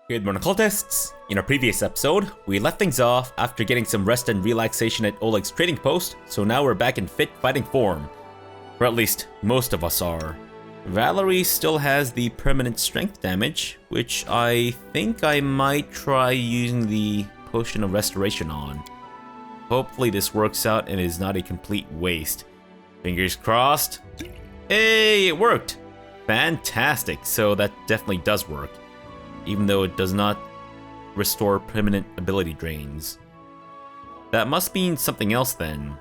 Good morning, cultists! In our previous episode, we left things off after getting some rest and relaxation at Oleg's trading post, so now we're back in fit fighting form. Or at least, most of us are. Valerie still has the permanent strength damage, which I think I might try using the potion of restoration on. Hopefully this works out and is not a complete waste. Fingers crossed. Hey, it worked! Fantastic, so that definitely does work. Even though it does not restore permanent ability drains. That must mean something else then.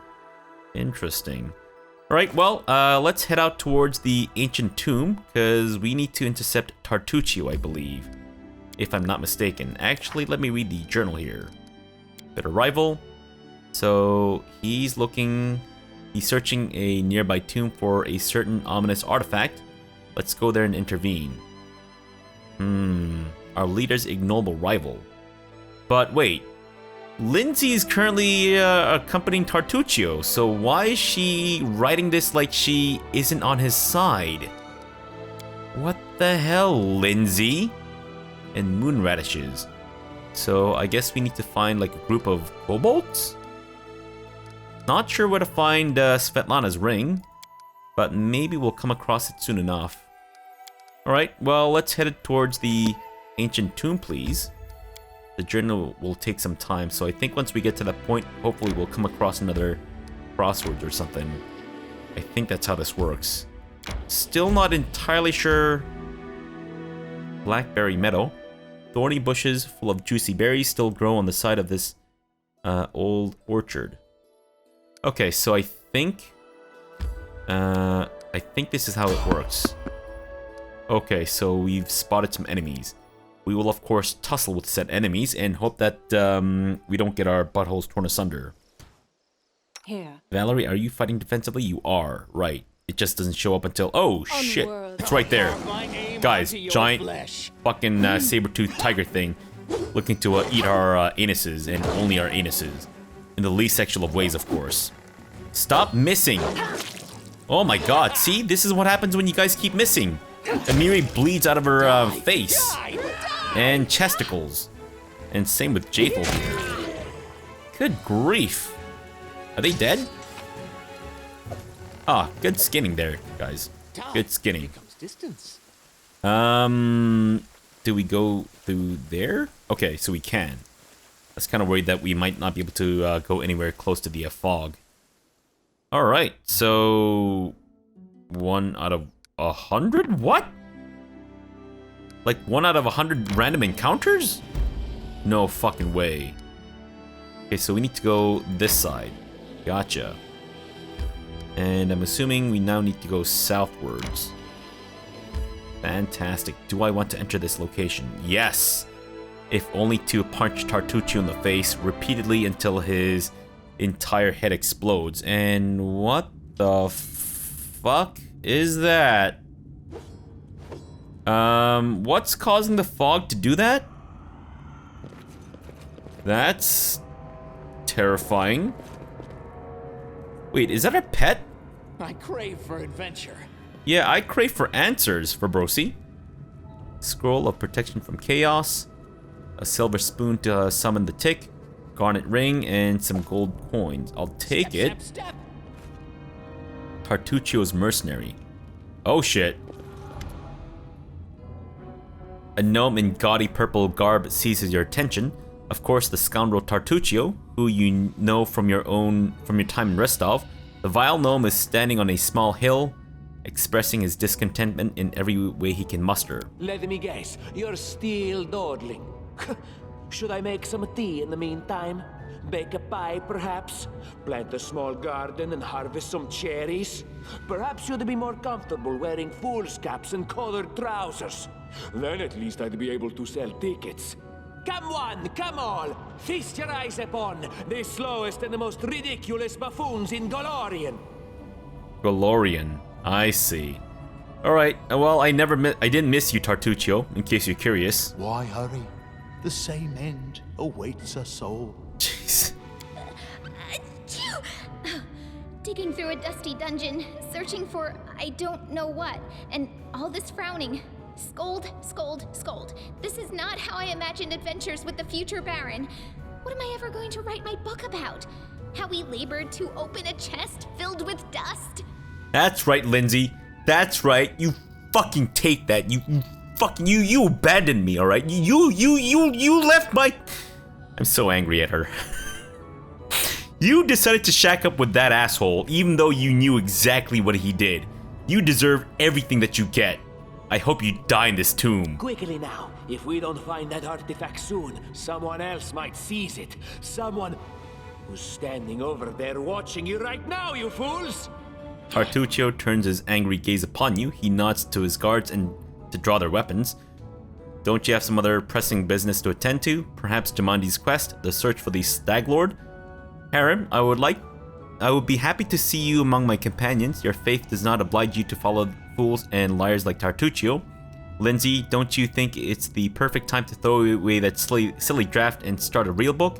Interesting. Alright, well, let's head out towards the ancient tomb, because we need to intercept Tartuccio, I believe. If I'm not mistaken. Actually, let me read the journal here. Bit arrival. So, he's searching a nearby tomb for a certain ominous artifact. Let's go there and intervene. Our leader's ignoble rival. But wait, Lindsay is currently accompanying Tartuccio, so why is she writing this like she isn't on his side? What the hell, Lindsay? And moon radishes. So I guess we need to find like a group of kobolds? Not sure where to find Svetlana's ring, but maybe we'll come across it soon enough. Alright, well, let's head towards the ancient tomb, please. The journey will take some time, so I think once we get to that point, hopefully we'll come across another crossroads or something. I think that's how this works. Still not entirely sure. Blackberry meadow. Thorny bushes full of juicy berries still grow on the side of this old orchard. Okay, so I think this is how it works. Okay, so we've spotted some enemies. We will, of course, tussle with said enemies and hope that we don't get our buttholes torn asunder. Here. Valerie, are you fighting defensively? You are, right. It just doesn't show up until... Oh, shit. It's right there. Guys, giant fucking saber-toothed tiger thing looking to eat our anuses, and only our anuses. In the least sexual of ways, of course. Stop missing. Oh my god, see? This is what happens when you guys keep missing. Amiri bleeds out of her face and chesticles. And same with Jathel here. Good grief. Are they dead? Ah, good skinning there, guys. Good skinning. Do we go through there? Okay, so we can. I was kind of worried that we might not be able to go anywhere close to the fog. Alright, so... 1 out of 100? What? Like 1 out of 100 random encounters? No fucking way. Okay, so we need to go this side. Gotcha. And I'm assuming we now need to go southwards. Fantastic. Do I want to enter this location? Yes! If only to punch Tartuccio in the face repeatedly until his entire head explodes. And what the fuck is that? What's causing the fog to do that? That's terrifying. Wait, is that our pet? I crave for adventure. Yeah, I crave for answers, Fabrosi. Scroll of protection from chaos. A silver spoon to summon the tick. Garnet ring and some gold coins. I'll take it. Step. Tartuccio's mercenary. Oh shit. A gnome in gaudy purple garb seizes your attention. Of course, the scoundrel Tartuccio, who you know from your time in Restov. The vile gnome is standing on a small hill, expressing his discontentment in every way he can muster. Let me guess, you're still dawdling. Should I make some tea in the meantime? Bake a pie, perhaps? Plant a small garden and harvest some cherries? Perhaps you'd be more comfortable wearing fool's caps and colored trousers. Then at least I'd be able to sell tickets. Come one, come all! Feast your eyes upon the slowest and the most ridiculous buffoons in Golorian. Golorian, I see. Alright, well, I didn't miss you, Tartuccio, in case you're curious. Why hurry? The same end awaits us all. Jeez. Digging through a dusty dungeon, searching for I don't know what, and all this frowning. Scold, scold, scold. This is not how I imagined adventures with the future Baron. What am I ever going to write my book about? How we labored to open a chest filled with dust? That's right, Lindsay. That's right. You fucking take that. You abandoned me, all right? You left my... I'm so angry at her. You decided to shack up with that asshole, even though you knew exactly what he did. You deserve everything that you get. I hope you die in this tomb. Quickly now. If we don't find that artifact soon, someone else might seize it. Someone who's standing over there watching you right now, you fools! Tartuccio turns his angry gaze upon you. He nods to his guards and to draw their weapons. Don't you have some other pressing business to attend to? Perhaps Jamandi's quest, the search for the Stag Lord? Harem, I would be happy to see you among my companions. Your faith does not oblige you to follow fools and liars like Tartuccio. Lindsay, don't you think it's the perfect time to throw away that silly draft and start a real book?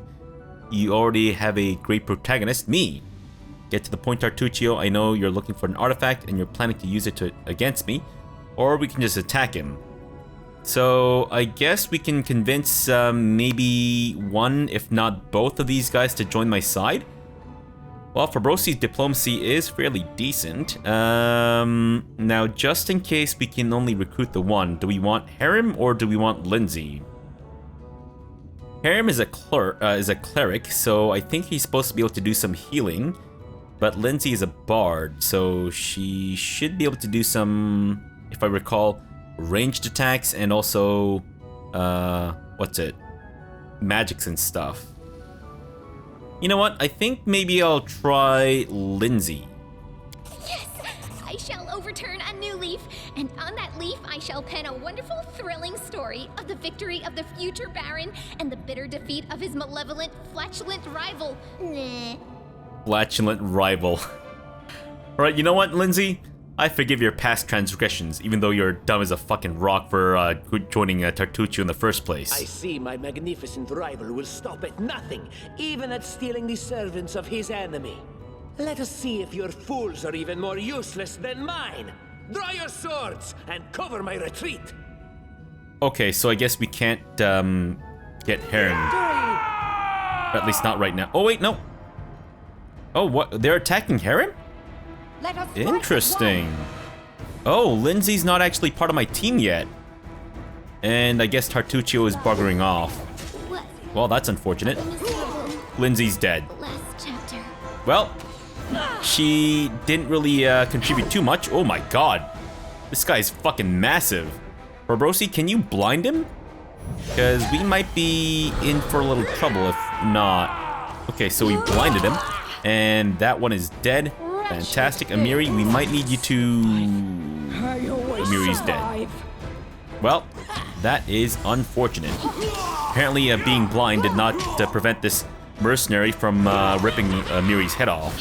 You already have a great protagonist, me. Get to the point, Tartuccio. I know you're looking for an artifact and you're planning to use it against me. Or we can just attack him. So I guess we can convince maybe one, if not both of these guys to join my side. Well, Fabrosi's diplomacy is fairly decent. Now, just in case we can only recruit the one, do we want Harem or do we want Lindsay? Harem is a cleric, so I think he's supposed to be able to do some healing. But Lindsay is a bard, so she should be able to do some, if I recall, ranged attacks and also, magics and stuff. You know what? I think maybe I'll try Lindsay. Yes! I shall overturn a new leaf, and on that leaf I shall pen a wonderful, thrilling story of the victory of the future Baron and the bitter defeat of his malevolent, flatulent rival. Nah. Flatulent rival. Alright, you know what, Lindsay? I forgive your past transgressions, even though you're dumb as a fucking rock for joining Tartuccio in the first place. I see my magnificent rival will stop at nothing, even at stealing the servants of his enemy. Let us see if your fools are even more useless than mine. Draw your swords and cover my retreat. Okay, so I guess we can't get Harem. Or at least not right now. Oh wait, no. Oh, what? They're attacking Harem? Interesting. Oh, Lindsay's not actually part of my team yet. And I guess Tartuccio is buggering off. Well, that's unfortunate. Lindsay's dead. Last chapter. Well, she didn't really contribute too much. Oh my god. This guy's fucking massive. Fabrosi, can you blind him? Because we might be in for a little trouble if not. Okay, so we blinded him. And that one is dead. Fantastic. Amiri, we might need you to... Amiri's dead. Well, that is unfortunate. Apparently being blind did not prevent this mercenary from ripping Amiri's head off.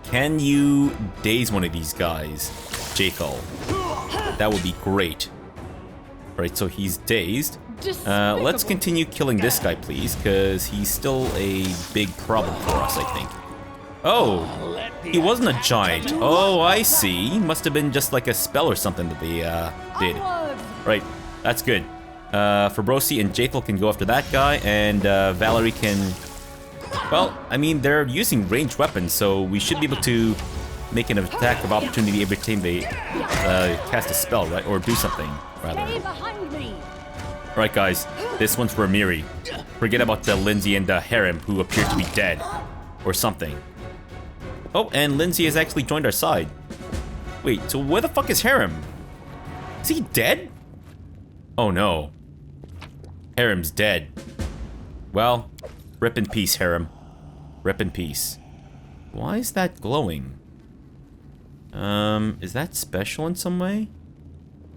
Can you daze one of these guys, Jacob? That would be great. Alright, so he's dazed. Let's continue killing this guy, please, because he's still a big problem for us, I think. Oh, he wasn't a giant. Oh, I see. Must have been just like a spell or something that they did. Right, that's good. Fabrosi and Jathel can go after that guy, and Valerie can... Well, I mean, they're using ranged weapons, so we should be able to make an attack of opportunity every time they cast a spell, right? Or do something, rather. Alright, guys, this one's for Amiri. Forget about the Lindsay and the Harem, who appear to be dead. Or something. Oh, and Lindsay has actually joined our side. Wait, so where the fuck is Harem? Is he dead? Oh no. Harem's dead. Well, rip in peace, Harem. Rip in peace. Why is that glowing? Is that special in some way?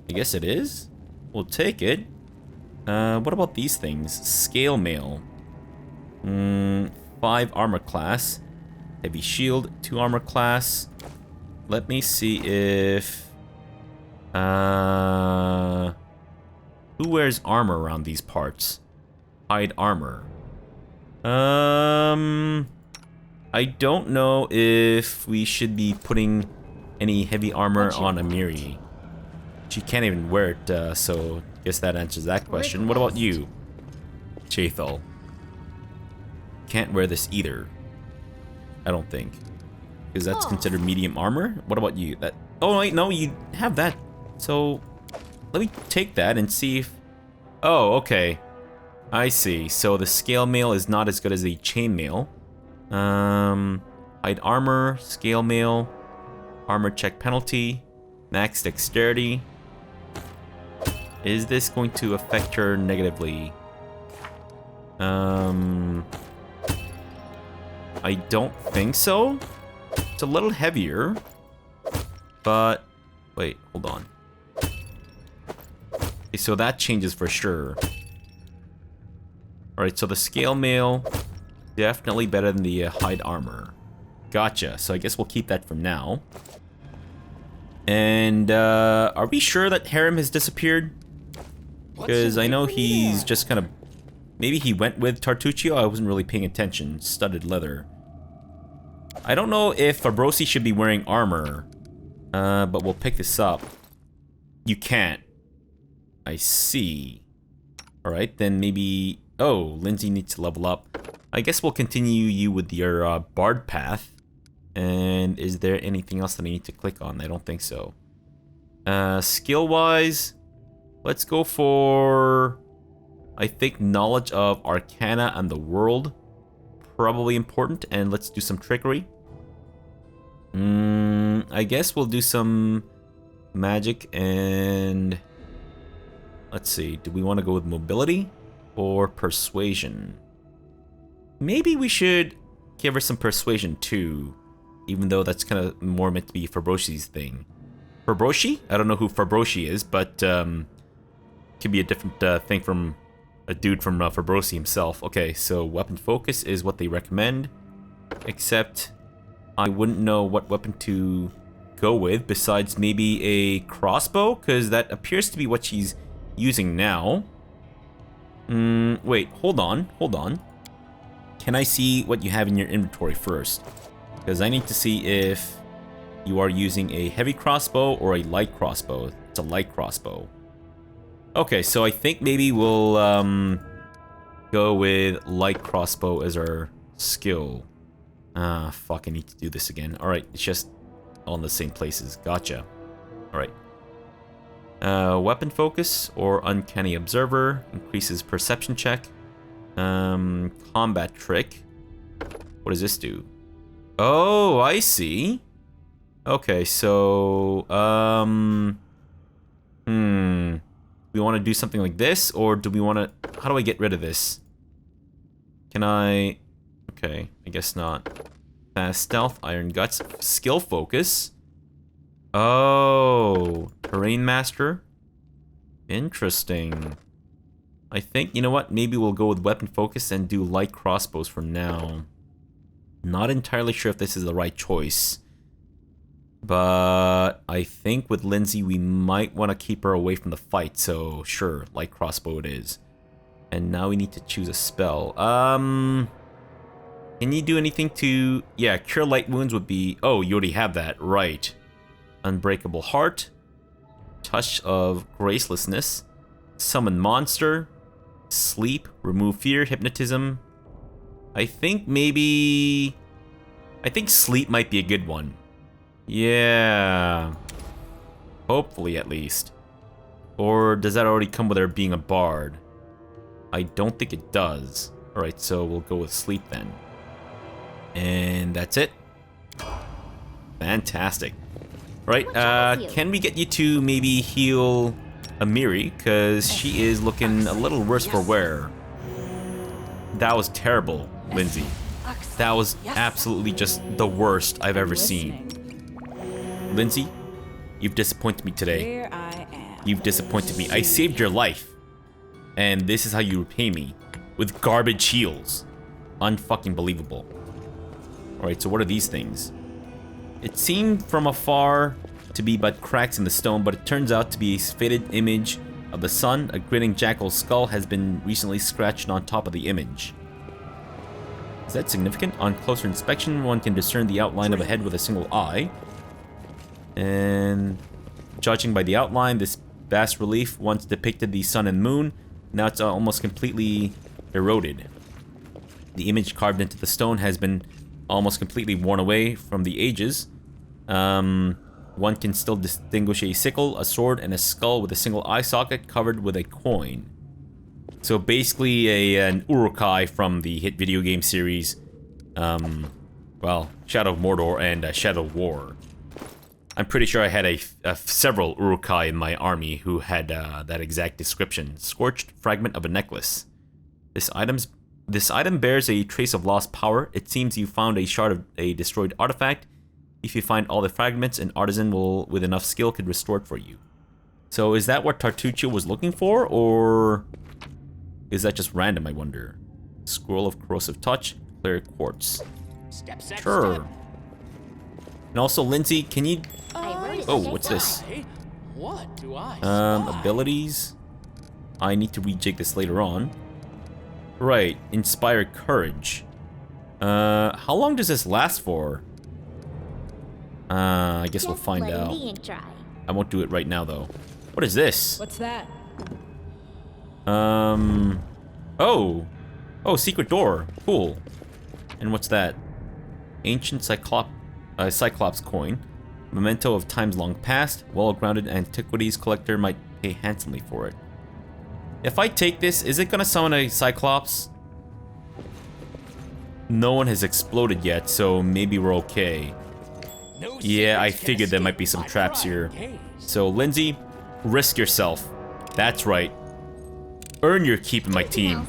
I guess it is. We'll take it. What about these things? Scale mail. 5 armor class. Heavy shield, 2 armor class. Let me see if... who wears armor around these parts? Hide armor. I don't know if we should be putting any heavy armor on Amiri. She can't even wear it, so I guess that answers that question. What about you, Chathel? Can't wear this either. I don't think. Because that's considered medium armor. What about you? That. Oh, wait, no, you have that. So, let me take that and see if... Oh, okay. I see. So the scale mail is not as good as the chain mail. Hide armor, scale mail, armor check penalty, max dexterity. Is this going to affect her negatively? I don't think so. It's a little heavier, but wait, hold on. Okay, so that changes for sure. Alright, so the scale mail, definitely better than the hide armor. Gotcha, so I guess we'll keep that for now. And, are we sure that Harem has disappeared? Because I know he's just kind of... Maybe he went with Tartuccio, I wasn't really paying attention. Studded leather. I don't know if Fabrosi should be wearing armor. But we'll pick this up. You can't. I see. Alright, then maybe... Oh, Lindsay needs to level up. I guess we'll continue you with your bard path. And is there anything else that I need to click on? I don't think so. Skill-wise, let's go for... I think knowledge of Arcana and the world. Probably important. And let's do some trickery. I guess we'll do some magic and... Let's see, do we want to go with mobility or persuasion? Maybe we should give her some persuasion too, even though that's kind of more meant to be Fabrosi's thing. Fabrosi? I don't know who Fabrosi is, but could be a different thing from a dude from Fabrosi himself. Okay, so weapon focus is what they recommend, except I wouldn't know what weapon to go with besides maybe a crossbow, because that appears to be what she's using now. Wait, hold on. Can I see what you have in your inventory first? Because I need to see if you are using a heavy crossbow or a light crossbow. It's a light crossbow. Okay, so I think maybe we'll go with light crossbow as our skill. Fuck, I need to do this again. Alright, it's just all in the same places. Gotcha. Alright. Weapon focus or uncanny observer increases perception check. Combat trick. What does this do? Oh, I see. Okay, so we want to do something like this, or do we want to... How do I get rid of this? Can I... Okay, I guess not. Fast stealth, iron guts, skill focus. Oh, terrain master. Interesting. I think, you know what? Maybe we'll go with weapon focus and do light crossbows for now. Not entirely sure if this is the right choice. But I think with Lindsay, we might want to keep her away from the fight. So sure, light crossbow it is. And now we need to choose a spell. Can you do anything to... Yeah, cure light wounds would be... Oh, you already have that. Right. Unbreakable heart. Touch of gracelessness. Summon monster. Sleep. Remove fear. Hypnotism. I think maybe... I think sleep might be a good one. Yeah. Hopefully, at least. Or does that already come with her being a bard? I don't think it does. Alright, so we'll go with sleep then. And that's it. Fantastic. Right, can we get you to maybe heal Amiri? Because she is looking a little worse for wear. That was terrible, Lindsay. That was absolutely just the worst I've ever seen. Lindsay, you've disappointed me today. Here I am. You've disappointed me. I saved your life. And this is how you repay me. With garbage heals. Unfucking believable. Alright, so what are these things? It seemed from afar to be but cracks in the stone, but it turns out to be a faded image of the sun. A grinning jackal's skull has been recently scratched on top of the image. Is that significant? On closer inspection, one can discern the outline of a head with a single eye. And judging by the outline, this bas relief once depicted the sun and moon. Now it's almost completely eroded. The image carved into the stone has been almost completely worn away from the ages. One can still distinguish a sickle, a sword, and a skull with a single eye socket covered with a coin. So basically an urukai from the hit video game series, well, Shadow of Mordor and Shadow of War. I'm pretty sure I had several urukai in my army who had that exact description. Scorched fragment of a necklace. This item bears a trace of lost power. It seems you found a shard of a destroyed artifact. If you find all the fragments, an artisan with enough skill could restore it for you. So is that what Tartuccio was looking for, or is that just random, I wonder? Scroll of corrosive touch, clear quartz. Sure. And also, Lindsay, can you... Oh, what's this? What do I Abilities. I need to rejig this later on. Right, inspire courage. How long does this last for? I guess we'll find out. I won't do it right now, though. What is this? What's that? Oh, secret door. Cool. And what's that? Ancient Cyclops coin. Memento of times long past. Well-grounded antiquities collector might pay handsomely for it. If I take this, is it gonna summon a Cyclops? No one has exploded yet, so maybe we're okay. Yeah, I figured there might be some traps here. So, Lindsay, risk yourself. That's right. Earn your keep in my team.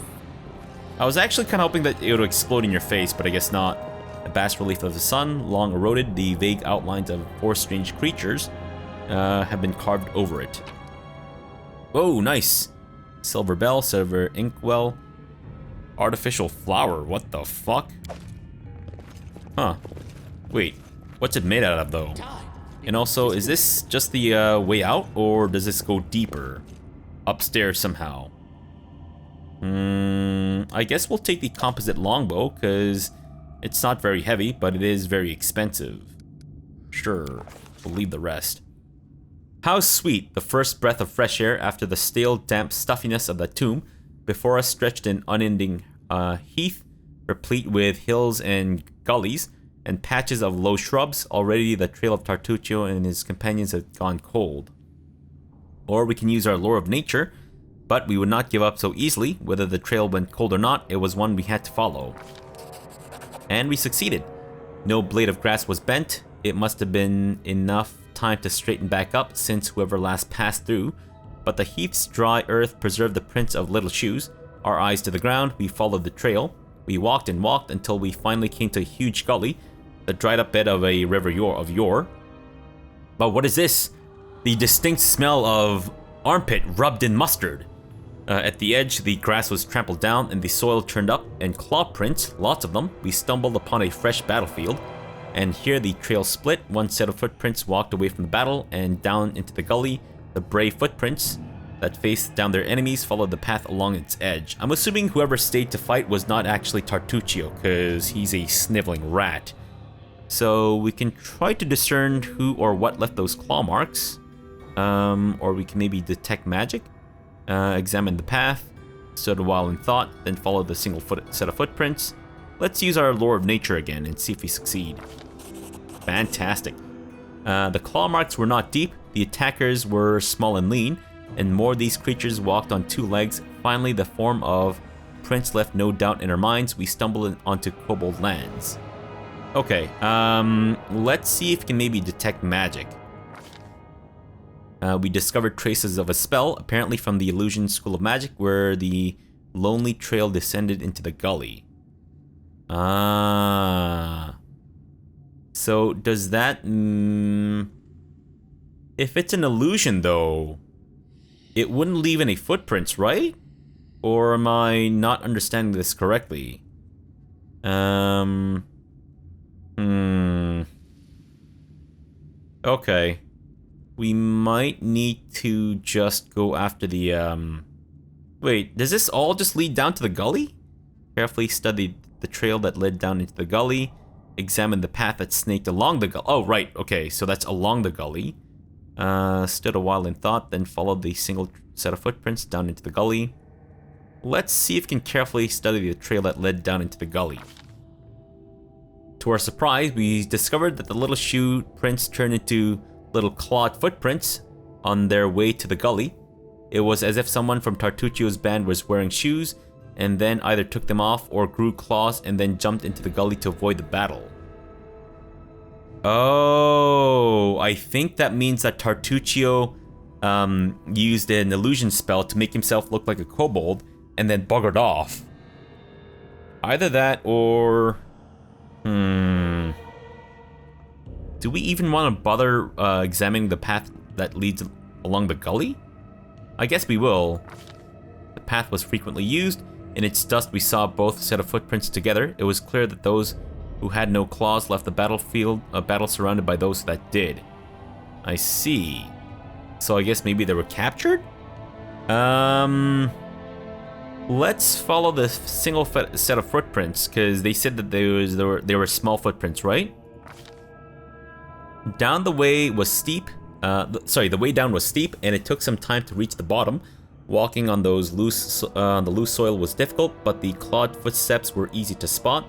I was actually kind of hoping that it would explode in your face, but I guess not. A bas relief of the sun, long eroded, the vague outlines of 4 strange creatures have been carved over it. Oh, nice. Silver bell, silver inkwell, artificial flower. What the fuck? Huh. Wait, what's it made out of, though? And also, is this just the way out, or does this go deeper? Upstairs somehow. I guess we'll take the composite longbow, because it's not very heavy, but it is very expensive. Sure, we'll leave the rest. How sweet, the first breath of fresh air after the stale, damp stuffiness of the tomb. Before us stretched an unending heath, replete with hills and gullies, and patches of low shrubs. Already the trail of Tartuccio and his companions had gone cold. Or we can use our lore of nature, but we would not give up so easily. Whether the trail went cold or not, it was one we had to follow. And we succeeded. No blade of grass was bent. It must have been enough time to straighten back up since whoever last passed through, but the heath's dry earth preserved the prints of little shoes. Our eyes to the ground, we followed the trail. We walked and walked until we finally came to a huge gully, the dried up bed of a river of yore. But what is this? The distinct smell of armpit rubbed in mustard. At the edge, the grass was trampled down and the soil turned up, and claw prints, lots of them. We stumbled upon a fresh battlefield. And here the trail split. One set of footprints walked away from the battle and down into the gully. The brave footprints that faced down their enemies followed the path along its edge. I'm assuming whoever stayed to fight was not actually Tartuccio, because he's a sniveling rat. So we can try to discern who or what left those claw marks. Or we can maybe detect magic. Examine the path. Stood a while in thought, then followed the single set of footprints. Let's use our lore of nature again and see if we succeed. Fantastic. The claw marks were not deep, the attackers were small and lean, and more of these creatures walked on 2 legs. Finally, the form of prince left no doubt in our minds. We stumbled onto kobold lands. Okay, let's see if we can maybe detect magic. We discovered traces of a spell, apparently from the illusion school of magic, where the lonely trail descended into the gully. So does that... if it's an illusion, though, it wouldn't leave any footprints, right? Or am I not understanding this correctly? Okay. We might need to just go after the, Wait, does this all just lead down to the gully? Carefully studied the trail that led down into the gully. Examined the path that snaked along the gully. Oh, right, okay, so that's along the gully. Stood a while in thought, then followed the single set of footprints down into the gully. Let's see if we can carefully study the trail that led down into the gully. To our surprise, we discovered that the little shoe prints turned into little clawed footprints on their way to the gully. It was as if someone from Tartuccio's band was wearing shoes and then either took them off or grew claws and then jumped into the gully to avoid the battle. Oh, I think that means that Tartuccio used an illusion spell to make himself look like a kobold and then buggered off. Either that or... Do we even want to bother examining the path that leads along the gully? I guess we will. The path was frequently used. In its dust, we saw both set of footprints together. It was clear that those who had no claws left the battlefield, a battle surrounded by those that did. I see. So I guess maybe they were captured? Let's follow the single set of footprints, because they said that they were small footprints, right? The way down was steep, and it took some time to reach the bottom. Walking on the loose soil was difficult, but the clawed footsteps were easy to spot.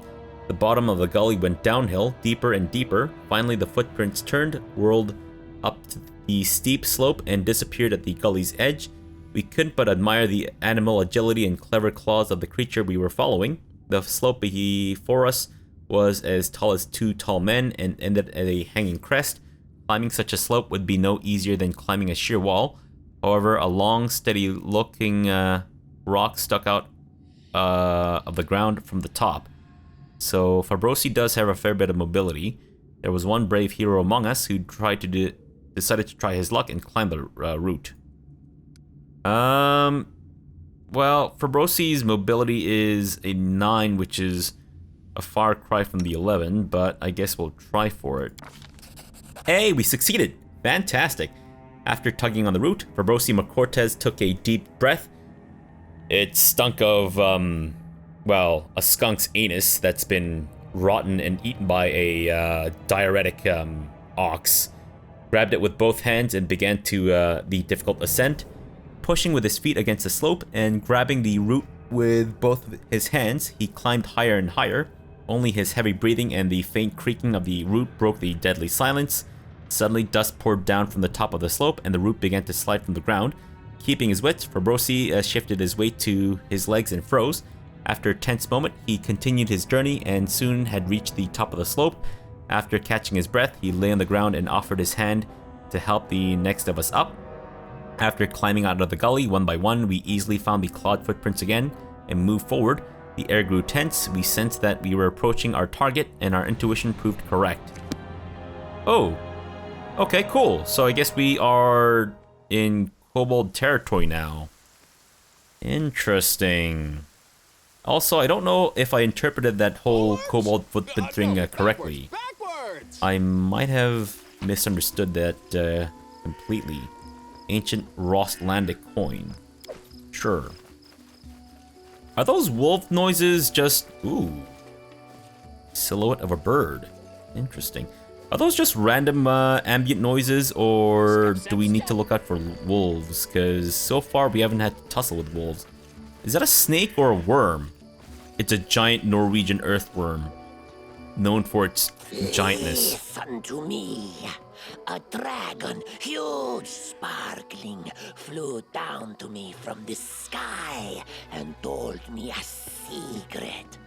The bottom of the gully went downhill, deeper and deeper. Finally, the footprints turned, whirled up to the steep slope, and disappeared at the gully's edge. We couldn't but admire the animal agility and clever claws of the creature we were following. The slope before us was as tall as two tall men and ended at a hanging crest. Climbing such a slope would be no easier than climbing a sheer wall. However, a long, steady-looking rock stuck out of the ground from the top. So Fabrosi does have a fair bit of mobility. There was one brave hero among us who decided to try his luck and climb the route. Well, Fabrosi's mobility is a 9, which is a far cry from the 11, but I guess we'll try for it. Hey, we succeeded! Fantastic! After tugging on the root, Fabrosi McCortez took a deep breath. It stunk of, a skunk's anus that's been rotten and eaten by a diuretic ox. Grabbed it with both hands and began to the difficult ascent. Pushing with his feet against the slope and grabbing the root with both his hands, he climbed higher and higher. Only his heavy breathing and the faint creaking of the root broke the deadly silence. Suddenly, dust poured down from the top of the slope, and the root began to slide from the ground. Keeping his wits, Fabrosi shifted his weight to his legs and froze. After a tense moment, he continued his journey and soon had reached the top of the slope. After catching his breath, he lay on the ground and offered his hand to help the next of us up. After climbing out of the gully one by one, we easily found the clawed footprints again and moved forward. The air grew tense. We sensed that we were approaching our target, and our intuition proved correct. Oh, okay, cool. So I guess we are in kobold territory now. Interesting. Also, I don't know if I interpreted that whole kobold footprint thing correctly. I might have misunderstood that completely. Ancient Rostlandic coin. Sure. Are those wolf noises just... Ooh. Silhouette of a bird. Interesting. Are those just random ambient noises, or do we need to look out for wolves? Because so far we haven't had to tussle with wolves. Is that a snake or a worm? It's a giant Norwegian earthworm, known for its giantness. Listen to me. A dragon, huge, sparkling, flew down to me from the sky and told me a secret.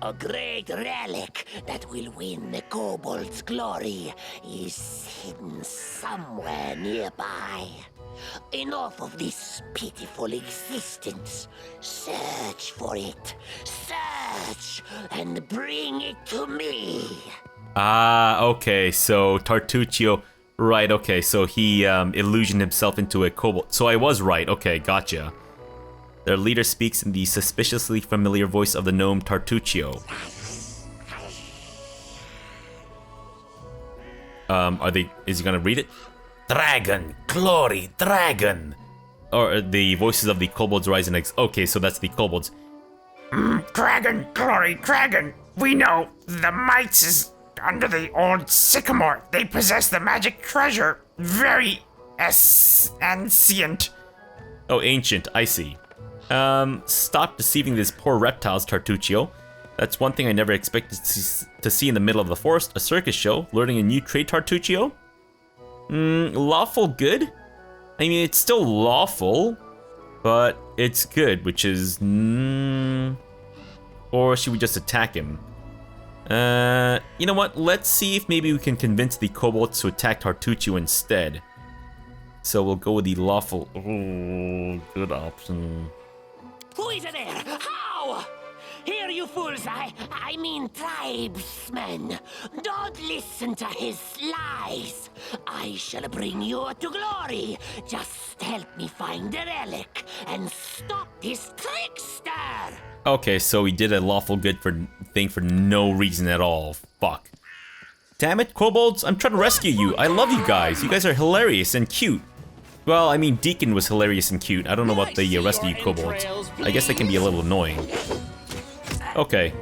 A great relic that will win the kobold's glory is hidden somewhere nearby. Enough of this pitiful existence. Search for it. Search and bring it to me. Ah, okay, so Tartuccio, right, okay, so he illusioned himself into a kobold. So I was right, okay, gotcha. Their leader speaks in the suspiciously familiar voice of the gnome Tartuccio. Is he gonna read it? Dragon, glory, dragon! Or the voices of the kobolds rise and okay, so that's the kobolds. Dragon, glory, dragon! We know the mites is under the old sycamore. They possess the magic treasure. Very Ancient. Oh, ancient, I see. Stop deceiving these poor reptiles, Tartuccio. That's one thing I never expected to see in the middle of the forest, a circus show. Learning a new trade, Tartuccio? Lawful good? I mean, it's still lawful, but it's good, which is... Or should we just attack him? You know what? Let's see if maybe we can convince the kobolds to attack Tartuccio instead. So we'll go with the lawful... Oh, good option. Who is there? How? Here, you fools, I mean tribesmen. Don't listen to his lies. I shall bring you to glory. Just help me find the relic and stop this trickster. Okay, so he did a lawful good thing for no reason at all. Fuck. Damn it, kobolds, I'm trying to rescue you. I love you guys. You guys are hilarious and cute. Well, I mean, Deacon was hilarious and cute. I don't know about the rest of you kobolds. I guess they can be a little annoying. Okay,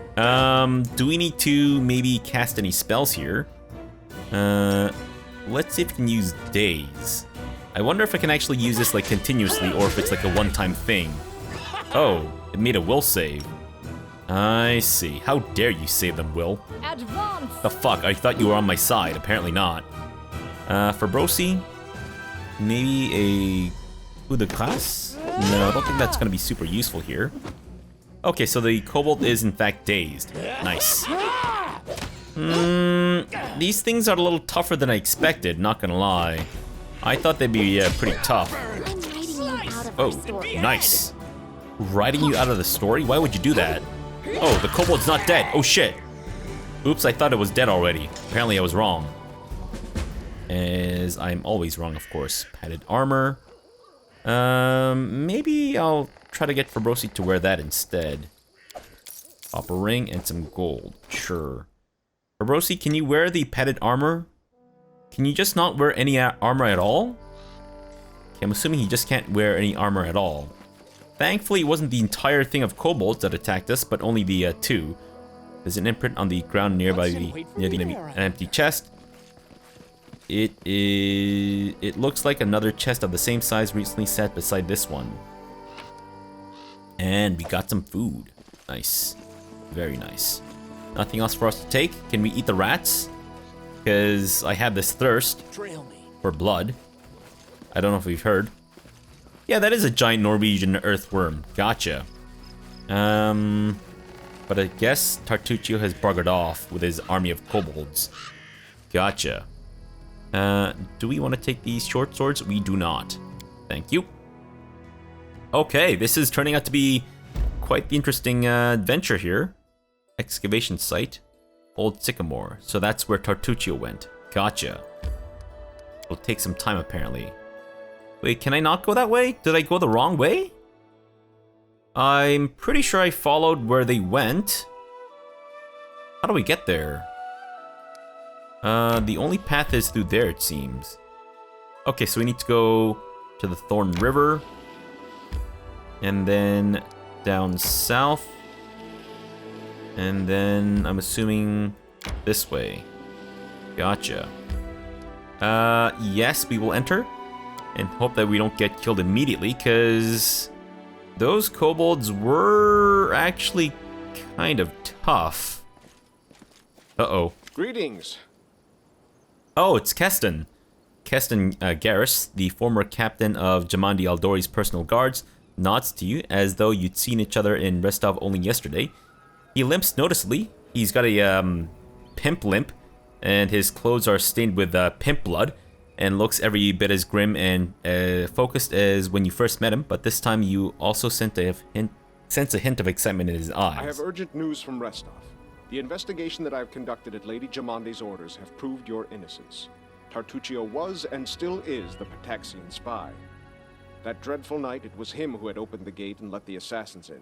do we need to maybe cast any spells here? Let's see if we can use Daze. I wonder if I can actually use this like continuously or if it's like a one-time thing. Oh, it made a will save. I see. How dare you save them, Will? Advance! The fuck, I thought you were on my side, apparently not. Fabrosi? Maybe a coup de grace? No, I don't think that's gonna be super useful here. Okay, so the kobold is in fact dazed. Nice. These things are a little tougher than I expected, not gonna lie. I thought they'd be pretty tough. I'm writing you out of Oh, our story. nice. Writing you out of the story? Why would you do that? Oh, the kobold's not dead. Oh shit. Oops, I thought it was dead already. Apparently I was wrong. As I'm always wrong, of course. Padded armor. Maybe I'll try to get Fabrosi to wear that instead. Copper ring and some gold. Sure. Fabrosi, can you wear the padded armor? Can you just not wear any armor at all? Okay, I'm assuming he just can't wear any armor at all. Thankfully, it wasn't the entire thing of kobolds that attacked us, but only the two. There's an imprint on the ground near the enemy, an empty chest. It looks like another chest of the same size recently sat beside this one. And we got some food. Nice. Very nice. Nothing else for us to take. Can we eat the rats? Because I have this thirst for blood. I don't know if we've heard. Yeah, that is a giant Norwegian earthworm. Gotcha. But I guess Tartuccio has buggered off with his army of kobolds. Gotcha. Do we want to take these short swords? We do not. Thank you. Okay, this is turning out to be quite the interesting adventure here. Excavation site. Old Sycamore. So that's where Tartuccio went. Gotcha. It'll take some time apparently. Wait, can I not go that way? Did I go the wrong way? I'm pretty sure I followed where they went. How do we get there? The only path is through there, it seems. Okay, so we need to go to the Thorn River. And then down south. And then I'm assuming this way. Gotcha. Yes, we will enter. And hope that we don't get killed immediately, because those kobolds were actually kind of tough. Uh-oh. Greetings. Oh, it's Kasten. Kasten Garrus, the former captain of Jamandi Aldori's personal guards, nods to you as though you'd seen each other in Restov only yesterday. He limps noticeably. He's got a pimp limp, and his clothes are stained with pimp blood, and looks every bit as grim and focused as when you first met him, but this time you also sense a hint of excitement in his eyes. I have urgent news from Restov. The investigation that I've conducted at Lady Jamandi's orders have proved your innocence. Tartuccio was and still is the Pataxian spy. That dreadful night, it was him who had opened the gate and let the assassins in.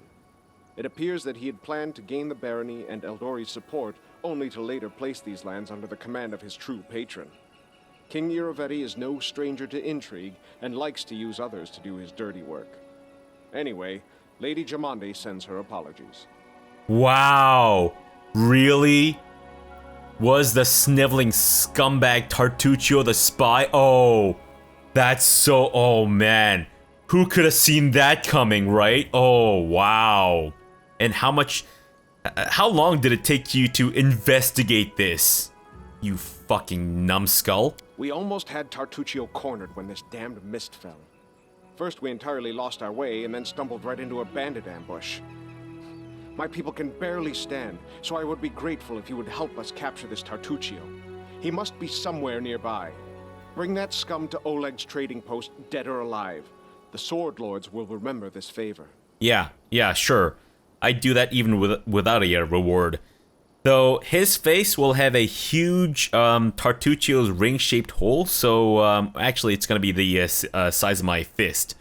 It appears that he had planned to gain the barony and Eldori's support, only to later place these lands under the command of his true patron. King Uravetti is no stranger to intrigue and likes to use others to do his dirty work. Anyway, Lady Jamandi sends her apologies. Wow. Really? Was the sniveling scumbag Tartuccio the spy? Oh, That's so... Oh, man. Who could have seen that coming, right? Oh, wow. And how much... how long did it take you to investigate this? You fucking numbskull. We almost had Tartuccio cornered when this damned mist fell. First, we entirely lost our way and then stumbled right into a bandit ambush. My people can barely stand, so I would be grateful if you would help us capture this Tartuccio. He must be somewhere nearby. Bring that scum to Oleg's trading post, dead or alive. The Sword Lords will remember this favor. Yeah, sure. I'd do that even without a reward. Though his face will have a huge Tartuccio's ring-shaped hole, so actually it's gonna be the size of my fist.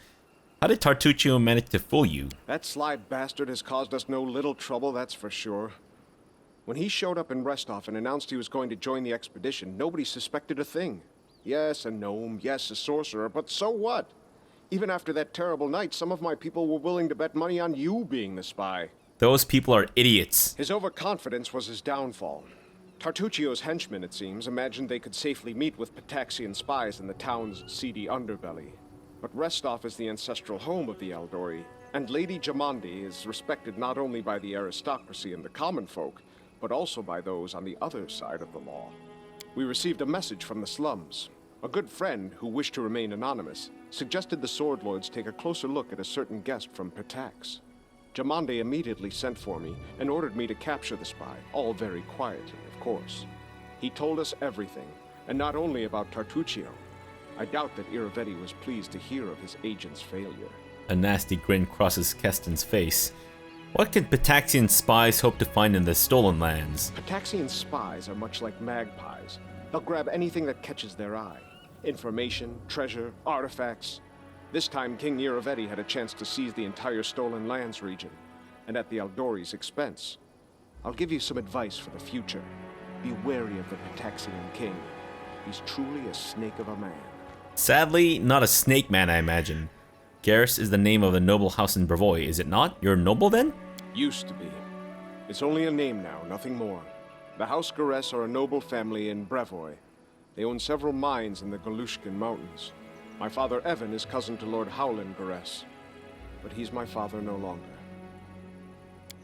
How did Tartuccio manage to fool you? That sly bastard has caused us no little trouble, that's for sure. When he showed up in Restov and announced he was going to join the expedition, nobody suspected a thing. Yes, a gnome, yes, a sorcerer, but so what? Even after that terrible night, some of my people were willing to bet money on you being the spy. Those people are idiots. His overconfidence was his downfall. Tartuccio's henchmen, it seems, imagined they could safely meet with Pataxian spies in the town's seedy underbelly. But Restov is the ancestral home of the Eldori, and Lady Jamandi is respected not only by the aristocracy and the common folk, but also by those on the other side of the law. We received a message from the slums. A good friend, who wished to remain anonymous, suggested the Sword Lords take a closer look at a certain guest from Patax. Jamande immediately sent for me and ordered me to capture the spy, all very quietly, of course. He told us everything, and not only about Tartuccio. I doubt that Iravetti was pleased to hear of his agent's failure. A nasty grin crosses Kasten's face. What can Pataxian spies hope to find in the stolen lands? Pataxian spies are much like magpies. They'll grab anything that catches their eye. Information, treasure, artifacts. This time, King Iravetti had a chance to seize the entire Stolen Lands region, and at the Eldori's expense. I'll give you some advice for the future. Be wary of the Pataxian king. He's truly a snake of a man. Sadly, not a snake man, I imagine. Garrus is the name of the noble house in Brevoy, is it not? You're noble then? Used to be. It's only a name now, nothing more. The House Garess are a noble family in Brevoy. They own several mines in the Galushkin Mountains. My father Evan is cousin to Lord Howland Garess, but he's my father no longer.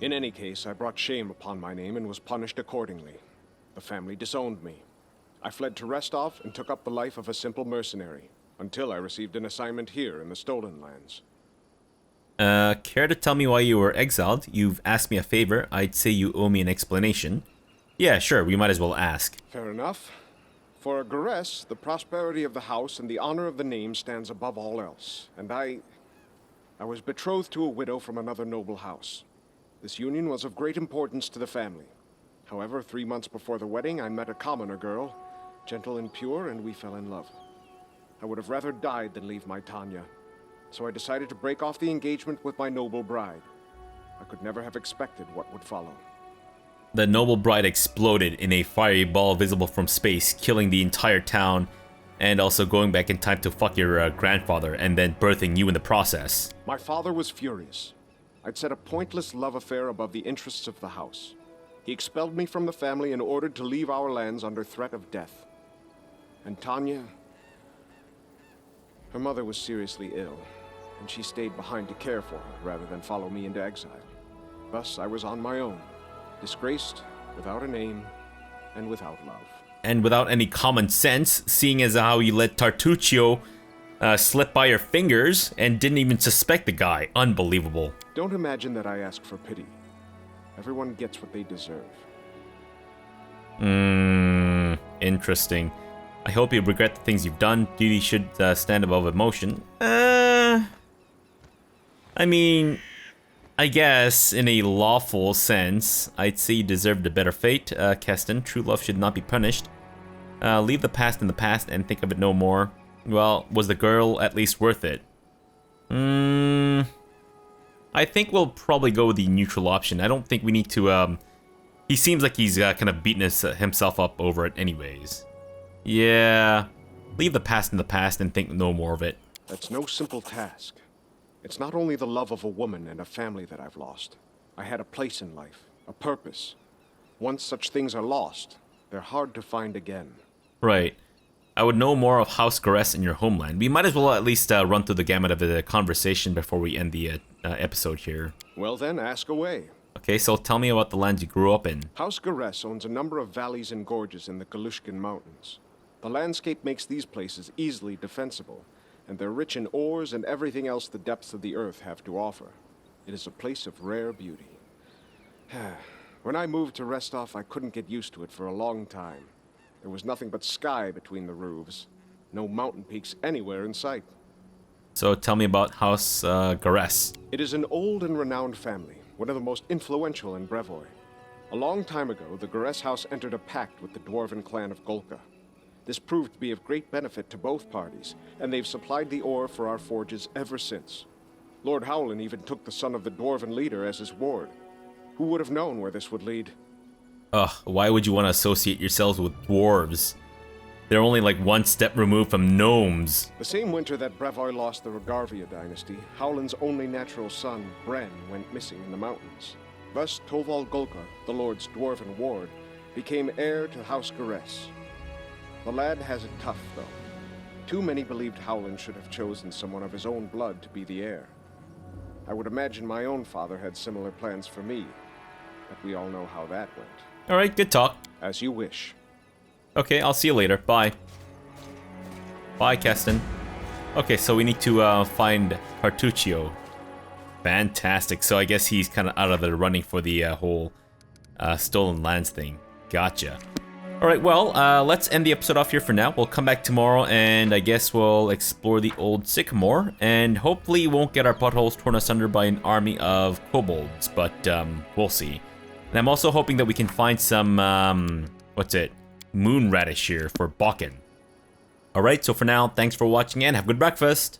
In any case, I brought shame upon my name and was punished accordingly. The family disowned me. I fled to Restov and took up the life of a simple mercenary, until I received an assignment here in the Stolen Lands. Care to tell me why you were exiled? You've asked me a favor. I'd say you owe me an explanation. Yeah, sure, we might as well ask. Fair enough. For a Garess, the prosperity of the house and the honor of the name stands above all else, and I was betrothed to a widow from another noble house. This union was of great importance to the family. However, 3 months before the wedding, I met a commoner girl, gentle and pure, and we fell in love. I would have rather died than leave my Tanya, so I decided to break off the engagement with my noble bride. I could never have expected what would follow. The noble bride exploded in a fiery ball visible from space, killing the entire town, and also going back in time to fuck your grandfather, and then birthing you in the process. My father was furious. I'd set a pointless love affair above the interests of the house. He expelled me from the family and ordered to leave our lands under threat of death. And Tanya... her mother was seriously ill, and she stayed behind to care for her rather than follow me into exile. Thus, I was on my own. Disgraced, without a name, and without love. And without any common sense, seeing as how you let Tartuccio slip by your fingers and didn't even suspect the guy. Unbelievable. Don't imagine that I ask for pity. Everyone gets what they deserve. Interesting. I hope you regret the things you've done. Duty should stand above emotion. I mean... I guess, in a lawful sense, I'd say you deserved a better fate, Kasten. True love should not be punished. Leave the past in the past and think of it no more. Well, was the girl at least worth it? I think we'll probably go with the neutral option. I don't think we need to, he seems like he's kind of beating himself up over it anyways. Yeah, leave the past in the past and think no more of it. That's no simple task. It's not only the love of a woman and a family that I've lost. I had a place in life, a purpose. Once such things are lost, they're hard to find again. Right. I would know more of House Garess in your homeland. We might as well at least run through the gamut of the conversation before we end the episode here. Well then, ask away. Okay, so tell me about the lands you grew up in. House Garess owns a number of valleys and gorges in the Galushkin Mountains. The landscape makes these places easily defensible, and they're rich in ores and everything else the depths of the earth have to offer. It is a place of rare beauty. When I moved to Restov, I couldn't get used to it for a long time. There was nothing but sky between the roofs. No mountain peaks anywhere in sight. So tell me about House Garess. It is an old and renowned family, one of the most influential in Brevoy. A long time ago, the Garess house entered a pact with the dwarven clan of Golka. This proved to be of great benefit to both parties, and they've supplied the ore for our forges ever since. Lord Howland even took the son of the dwarven leader as his ward. Who would have known where this would lead? Ugh, why would you want to associate yourselves with dwarves? They're only like one step removed from gnomes. The same winter that Brevoy lost the Rogarvia dynasty, Howland's only natural son, Bren, went missing in the mountains. Thus, Toval Golka, the Lord's dwarven ward, became heir to House Garess. The lad has it tough, though. Too many believed Howland should have chosen someone of his own blood to be the heir. I would imagine my own father had similar plans for me, but we all know how that went. Alright, good talk. As you wish. Okay, I'll see you later. Bye. Bye, Kasten. Okay, so we need to find Tartuccio. Fantastic. So I guess he's kind of out of the running for the whole stolen lands thing. Gotcha. Alright, well, let's end the episode off here for now. We'll come back tomorrow, and I guess we'll explore the old sycamore, and hopefully we won't get our buttholes torn asunder by an army of kobolds, but we'll see. And I'm also hoping that we can find some, moon radish here for Bakken. Alright, so for now, thanks for watching, and have a good breakfast!